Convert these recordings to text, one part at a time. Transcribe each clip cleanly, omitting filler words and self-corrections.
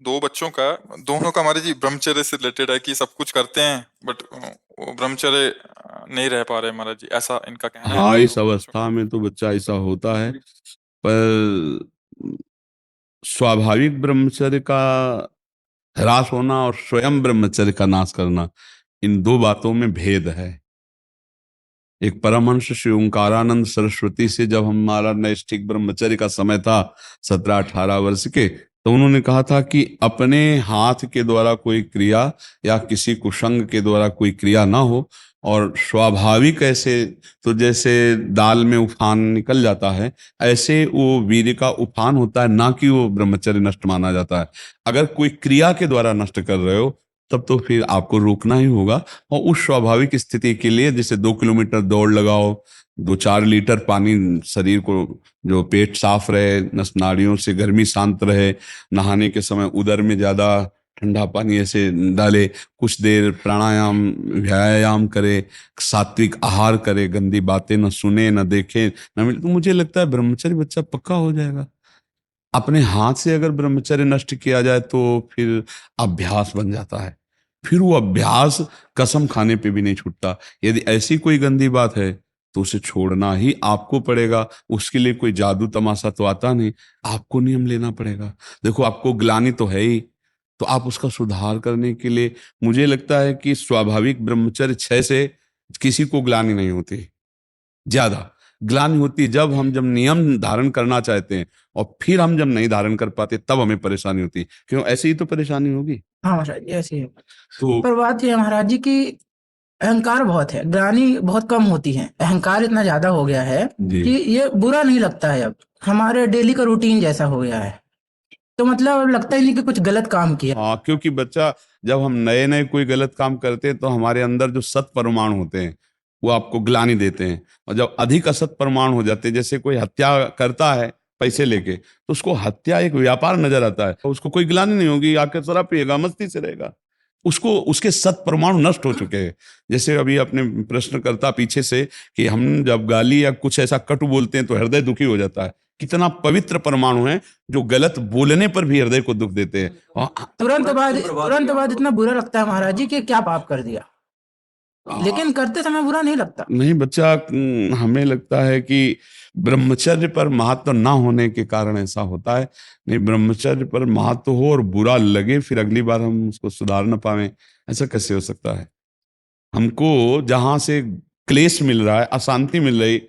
दो बच्चों का, दोनों का हमारे जी ब्रह्मचर्य से रिलेटेड है कि सब कुछ करते हैं बट वो ब्रह्मचर्य नहीं रह पा रहे महाराज जी, ऐसा इनका कहना है हाँ, दोनों इस बच्चों का। अवस्था में तो बच्चा ऐसा होता है। पर स्वाभाविक ब्रह्मचर्य का ह्रास होना और स्वयं ब्रह्मचर्य का नाश करना, इन दो बातों में भेद है। एक परमहंस श्री ओंकारानंद सरस्वती से जब हमारा नैष्ठिक ब्रह्मचर्य का समय था, 17-18 वर्ष के, तो उन्होंने कहा था कि अपने हाथ के द्वारा कोई क्रिया या किसी कुसंग के द्वारा कोई क्रिया ना हो, और स्वाभाविक ऐसे, तो जैसे दाल में उफान निकल जाता है, ऐसे वो वीर्य का उफान होता है, ना कि वो ब्रह्मचर्य नष्ट माना जाता है। अगर कोई क्रिया के द्वारा नष्ट कर रहे हो, तब तो फिर आपको रोकना ही होगा। और उस स्वाभाविक स्थिति के लिए, जैसे 2 किलोमीटर दौड़ लगाओ, 2-4 लीटर पानी शरीर को, जो पेट साफ रहे, नस नाड़ियों से गर्मी शांत रहे, नहाने के समय उदर में ज्यादा ठंडा पानी ऐसे डाले, कुछ देर प्राणायाम व्यायाम करे, सात्विक आहार करे, गंदी बातें न सुने न देखे न मिले, तो मुझे लगता है ब्रह्मचर्य बच्चा पक्का हो जाएगा। अपने हाथ से अगर ब्रह्मचर्य नष्ट किया जाए तो फिर अभ्यास बन जाता है। फिर वो अभ्यास कसम खाने पे भी नहीं छूटता। यदि ऐसी कोई गंदी बात है तो उसे छोड़ना ही आपको पड़ेगा। उसके लिए कोई जादू तमाशा तो आता नहीं, आपको नियम लेना पड़ेगा। देखो, आपको ग्लानि तो है ही, तो आप उसका सुधार करने के लिए, मुझे लगता है कि स्वाभाविक ब्रह्मचर्य 6 से किसी को ग्लानि नहीं होती। ज्यादा ग्लानि होती जब हम जब नियम धारण करना चाहते हैं, और फिर हम जब नहीं धारण कर पाते, तब हमें परेशानी होती। क्यों? ऐसे ही तो परेशानी होगी। हाँ महाराज जी, ऐसे ही है। तो पर बात यह है महाराज जी कि अहंकार बहुत है, ग्लानि बहुत कम होती है। अहंकार इतना ज्यादा हो गया है जी, कि ये बुरा नहीं लगता है, अब हमारे डेली का रूटीन जैसा हो गया है। तो मतलब अब लगता ही नहीं कि कुछ गलत काम किया। हाँ, क्योंकि बच्चा, जब हम नए नए कोई गलत काम करते हैं तो हमारे अंदर जो सत परमाणु होते हैं वो आपको ग्लानि देते हैं। और जब अधिक असत परमाणु हो जाते हैं, जैसे कोई हत्या करता है पैसे लेके, तो उसको हत्या एक व्यापार नजर आता है, उसको कोई ग्लानि नहीं होगी, आके शराब पिएगा, मस्ती से रहेगा। उसको उसके सत परमाणु नष्ट हो चुके हैं। जैसे अभी अपने प्रश्न करता पीछे से कि हम जब गाली या कुछ ऐसा कटु बोलते हैं तो हृदय दुखी हो जाता है। कितना पवित्र परमाणु है जो गलत बोलने पर भी हृदय को दुख देते हैं। और तुरंत बाद इतना बुरा लगता है महाराज जी कि क्या पाप कर दिया, लेकिन करते समय बुरा नहीं लगता। नहीं बच्चा, हमें लगता है कि ब्रह्मचर्य पर महत्व ना होने के कारण ऐसा होता है। नहीं, ब्रह्मचर्य पर महत्व हो और बुरा लगे, फिर अगली बार हम उसको सुधार ना पाए, ऐसा कैसे हो सकता है? हमको जहां से क्लेश मिल रहा है, अशांति मिल रही,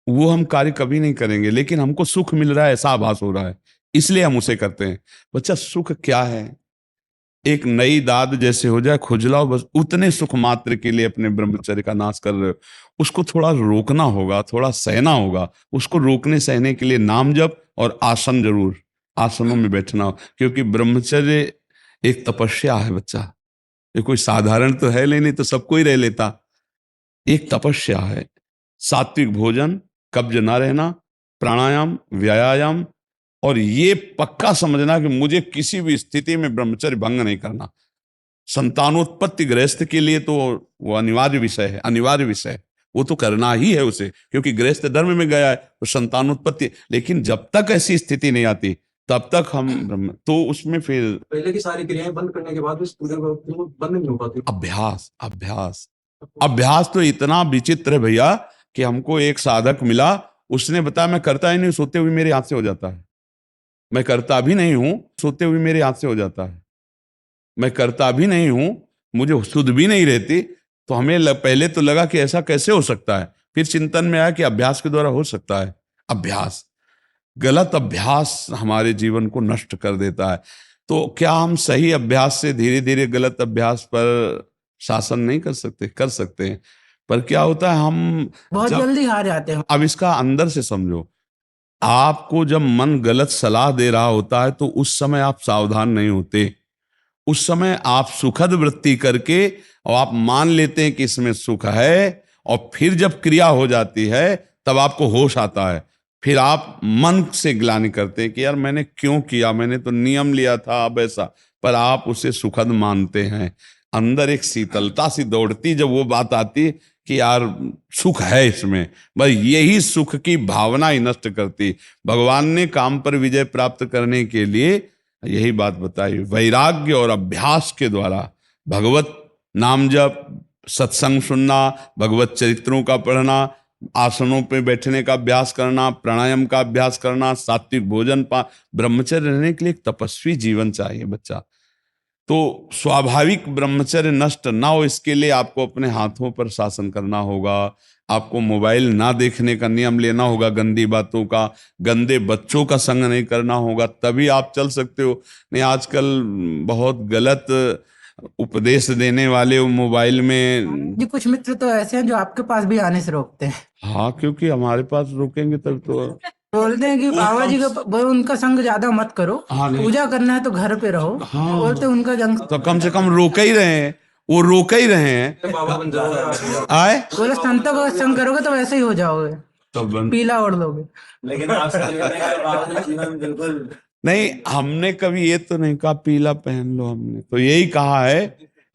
वो हम कार्य कभी नहीं करेंगे। लेकिन हमको सुख मिल रहा है ऐसा आभास हो रहा है, इसलिए हम उसे करते हैं। बच्चा, सुख क्या है? एक नई दाद जैसे हो जाए, खुजलाओ, बस उतने सुख मात्र के लिए अपने ब्रह्मचर्य का नाश कर रहे हो। उसको थोड़ा रोकना होगा, थोड़ा सहना होगा। उसको रोकने सहने के लिए नाम जप और आसन, जरूर आसनों में बैठना हो, क्योंकि ब्रह्मचर्य एक तपस्या है बच्चा। ये कोई साधारण तो है नहीं तो सबको ही रह लेता। एक तपस्या है। सात्विक भोजन, कब्ज ना रहना, प्राणायाम व्यायाम, और ये पक्का समझना कि मुझे किसी भी स्थिति में ब्रह्मचर्य भंग नहीं करना। संतानोत्पत्ति गृहस्थ के लिए तो वो अनिवार्य विषय है, अनिवार्य विषय है। वो तो करना ही है उसे, क्योंकि गृहस्थ धर्म में गया है तो संतानोत्पत्ति। लेकिन जब तक ऐसी स्थिति नहीं आती, तब तक हम ब्रह्म, तो उसमें फिर पहले की सारी क्रियाएं बंद करने के बाद भी पूरे बंद नहीं हो पाती। अभ्यास, अभ्यास, अभ्यास तो इतना विचित्र है भैया कि हमको एक साधक मिला, उसने बताया मैं करता ही नहीं, सोते हुए मेरे हाथ से हो जाता है। मैं करता भी नहीं हूं, सोते हुए मेरे हाथ से हो जाता है। मैं करता भी नहीं हूं, मुझे सुध भी नहीं रहती। तो हमें पहले तो लगा कि ऐसा कैसे हो सकता है, फिर चिंतन में आया कि अभ्यास के द्वारा हो सकता है। अभ्यास, गलत अभ्यास हमारे जीवन को नष्ट कर देता है। तो क्या हम सही अभ्यास से धीरे धीरे गलत अभ्यास पर शासन नहीं कर सकते? कर सकते हैं। पर क्या होता है, हम बहुत जल्दी हार जाते हैं। अब इसका अंदर से समझो। आपको जब मन गलत सलाह दे रहा होता है तो उस समय आप सावधान नहीं होते। उस समय आप सुखद वृत्ति करके, और आप मान लेते हैं कि इसमें सुख है, और फिर जब क्रिया हो जाती है तब आपको होश आता है। फिर आप मन से ग्लानि करते हैं कि यार मैंने क्यों किया, मैंने तो नियम लिया था, अब ऐसा। पर आप उसे सुखद मानते हैं। अंदर एक शीतलता सी दौड़ती जब वो बात आती कि यार सुख है इसमें। बस यही सुख की भावना ही नष्ट करती। भगवान ने काम पर विजय प्राप्त करने के लिए यही बात बताई, वैराग्य और अभ्यास के द्वारा भगवत नाम जप, सत्संग सुनना, भगवत चरित्रों का पढ़ना, आसनों पे बैठने का अभ्यास करना, प्राणायाम का अभ्यास करना, सात्विक भोजन ब्रह्मचर्य रहने के लिए एक तपस्वी जीवन चाहिए बच्चा। तो स्वाभाविक ब्रह्मचर्य नष्ट ना हो, इसके लिए आपको अपने हाथों पर शासन करना होगा, आपको मोबाइल ना देखने का नियम लेना होगा, गंदी बातों का, गंदे बच्चों का संग नहीं करना होगा, तभी आप चल सकते हो। नहीं आजकल बहुत गलत उपदेश देने वाले मोबाइल में। जी कुछ मित्र तो ऐसे हैं जो आपके पास भी आने से रोकते हैं, हाँ, क्योंकि हमारे पास रुकेंगे तब तो। बोलते हैं कि बाबा जी का उनका संग ज्यादा मत करो, हाँ, नहीं। पूजा करना है तो घर पे रहो। हाँ, बोलते हैं उनका जंग तो कम से कम रोक ही रहे हैं, वो रोक ही रहे हैं। बाबा बन जाओगे आए बोले संतों का संग करोगे तो वैसे ही हो जाओगे, तो पीला ओढ़ लोगे। लेकिन आपसे बाबा ने जीवन बिल्कुल नहीं, हमने कभी ये तो नहीं कहा पीला पहन लो, हमने तो यही कहा है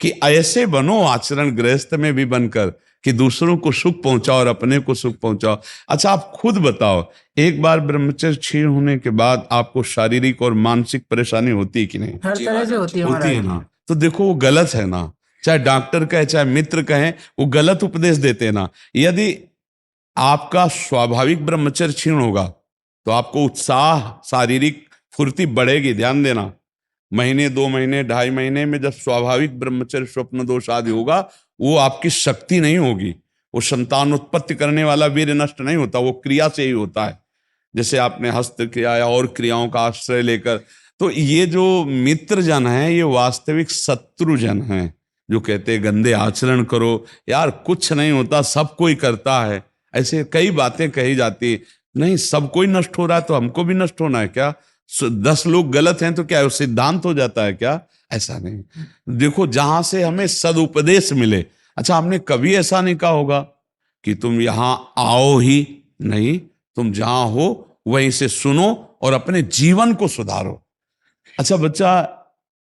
कि ऐसे बनो आचरण गृहस्थ में भी बनकर कि दूसरों को सुख पहुंचाओ और अपने को सुख पहुंचाओ। अच्छा, आप खुद बताओ, एक बार ब्रह्मचर्य क्षीण होने के बाद आपको शारीरिक और मानसिक परेशानी होती है कि नहीं? हर तरह से होती है होती है महाराज। ना। तो देखो वो गलत है ना, चाहे डॉक्टर कहे चाहे मित्र कहें, वो गलत उपदेश देते हैं ना। यदि आपका स्वाभाविक ब्रह्मचर्य क्षीण होगा तो आपको उत्साह, शारीरिक फुर्ती बढ़ेगी। ध्यान देना, महीने 2 महीने 2.5 महीने में जब स्वाभाविक ब्रह्मचर्य स्वप्न दोष आदि होगा, वो आपकी शक्ति नहीं होगी, वो संतान उत्पत्ति करने वाला वीर्य नष्ट नहीं होता, वो क्रिया से ही होता है। जैसे आपने हस्त क्रिया या और क्रियाओं का आश्रय लेकर। तो ये जो मित्र जन है ये वास्तविक शत्रु जन है, जो कहते हैं गंदे आचरण करो। यार कुछ नहीं होता, सब कोई करता है। ऐसे कई बातें कही जाती, नहीं सब कोई नष्ट हो रहा है तो हमको भी नष्ट होना है क्या? 10 लोग गलत हैं तो क्या वो सिद्धांत हो जाता है क्या? ऐसा नहीं। देखो जहां से हमें सदुपदेश मिले। अच्छा, हमने कभी ऐसा नहीं कहा होगा कि तुम यहां आओ ही नहीं, तुम जहां हो वहीं से सुनो और अपने जीवन को सुधारो। अच्छा बच्चा,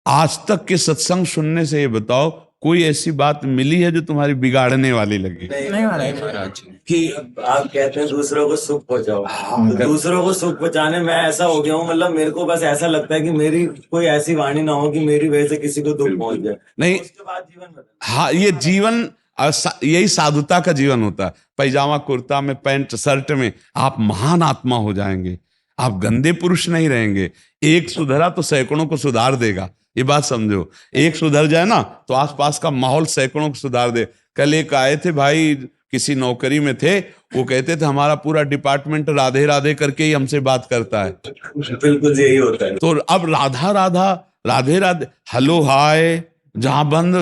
आज तक के सत्संग सुनने से ये बताओ, कोई ऐसी बात मिली है जो तुम्हारी बिगाड़ने वाली लगी? नहीं महाराज। कि आप कहते हैं दूसरों को सुख पहुंचाओ। तो दूसरों को सुख पहुंचाने में ऐसा हो गया हूँ, मतलब मेरे को बस ऐसा लगता है कि मेरी कोई ऐसी वाणी ना हो कि मेरी वजह से किसी को दुख पहुंच जाए। नहीं, उसके बाद जीवन बदल। हाँ, ये जीवन यही साधुता का जीवन होता है। पैजामा कुर्ता में, पैंट शर्ट में आप महान आत्मा हो जाएंगे, आप गंदे पुरुष नहीं रहेंगे। एक सुधरा तो सैकड़ों को सुधार देगा, ये बात समझो। एक सुधर जाए ना तो आसपास का माहौल सैकड़ों को सुधार दे। कल एक आए थे भाई, किसी नौकरी में थे, वो कहते थे हमारा पूरा डिपार्टमेंट राधे राधे करके ही हमसे बात करता है। बिल्कुल यही होता है। तो अब राधा राधा, राधे राधे, हेलो हाय जहां बंद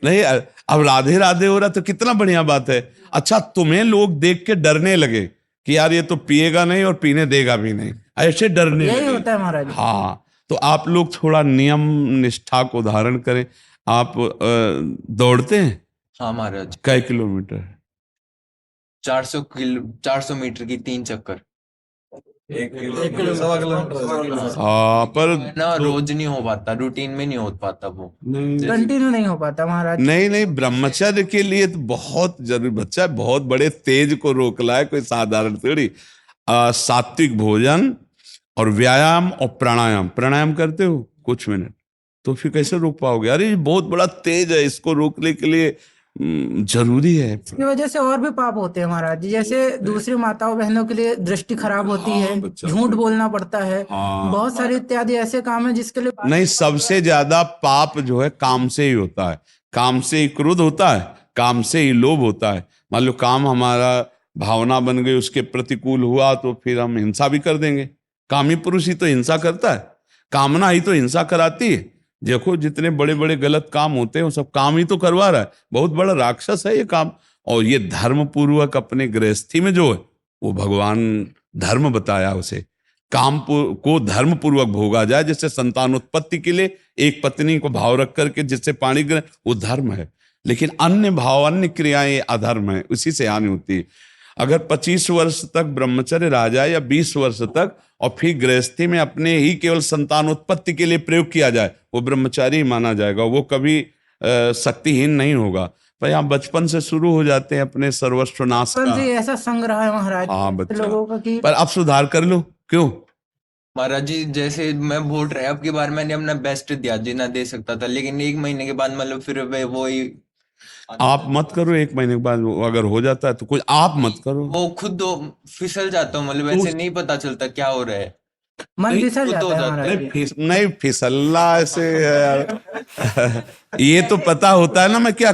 नहीं, अब राधे राधे हो रहा तो कितना बढ़िया बात है। अच्छा, तुम्हें लोग देख के डरने लगे कि यार ये तो पिएगा नहीं और पीने देगा भी नहीं, ऐसे डरने यही लगे। होता है महाराज। हाँ, तो आप लोग थोड़ा नियम निष्ठा को धारण करें। आप दौड़ते हैं? हाँ महाराज, कई किलोमीटर? 400 मीटर की 3 चक्कर। 1 किलो 1.25 किलोमीटर। हाँ, पर ना रोज नहीं हो पाता, रूटीन में नहीं हो पाता वो। कंटिन्यू नहीं हो पाता महाराज। नहीं, ब्रह्मचर्य के लिए तो बहुत जरूरी। बच्चा बहुत बड़े तेज को रोक ला है, कोई साधारण थोड़ी। सात्विक भोजन और व्यायाम और प्राणायाम। प्राणायाम करते हो कुछ मिनट, तो फिर कैसे रोक पाओगे? अरे ये बहुत बड़ा तेज है, इसको रोकने के लिए जरूरी है। इसकी वजह से और भी पाप होते हैं महाराज जी, जैसे दूसरी माताओं बहनों के लिए दृष्टि खराब होती है, झूठ बोलना पड़ता है, बहुत सारे इत्यादि ऐसे काम है जिसके लिए नहीं, सबसे ज्यादा पाप जो है काम से ही होता है। काम से ही क्रोध होता है, काम से ही लोभ होता है। मान लो काम हमारा भावना बन गई, उसके प्रतिकूल हुआ तो फिर हम हिंसा भी कर देंगे। कामी पुरुष ही तो हिंसा करता है, कामना ही तो हिंसा कराती है। देखो जितने बड़े बड़े गलत काम होते हैं वो सब काम ही तो करवा रहा है। बहुत बड़ा राक्षस है ये काम। और ये धर्म पूर्वक अपने गृहस्थी में जो है वो भगवान धर्म बताया उसे, काम को धर्म पूर्वक भोगा जाए। जैसे संतानोत्पत्ति के लिए एक पत्नी को भाव रख करके जिससे पाणी ग्रहण, वो धर्म है। लेकिन अन्य भाव, अन्य क्रियाएं अधर्म है, उसी से हानि होती है। अगर 25 वर्ष तक ब्रह्मचर्य रह जाए या 20 वर्ष तक, और फिर गृहस्थी में अपने ही केवल संतान उत्पत्ति के लिए प्रयोग किया जाए, वो ब्रह्मचारी ही माना जाएगा, वो कभी शक्तिहीन नहीं होगा। पर यहाँ बचपन से शुरू हो जाते हैं अपने सर्वस्व नाश का। ऐसा संग रहा है महाराज हाँ बच्चा, लोगों का कि पर अब सुधार कर लो। क्यों? महाराज जी जैसे मैं वोट रहे अब की बार मैंने अपना बेस्ट दिया जितना दे सकता था, लेकिन 1 महीने के बाद मतलब फिर वही आप मत करो, 1 महीने के बाद अगर हो जाता है तो कुछ आप मत करो। वो खुद फिसल जाता हूँ, मतलब ऐसे नहीं पता चलता क्या हो रहा है। मन नहीं, फिसल खुद जाता हो है जाता महाराज है। जी। नहीं फिसलना ऐसे है यार। ये तो पता होता है ना मैं क्या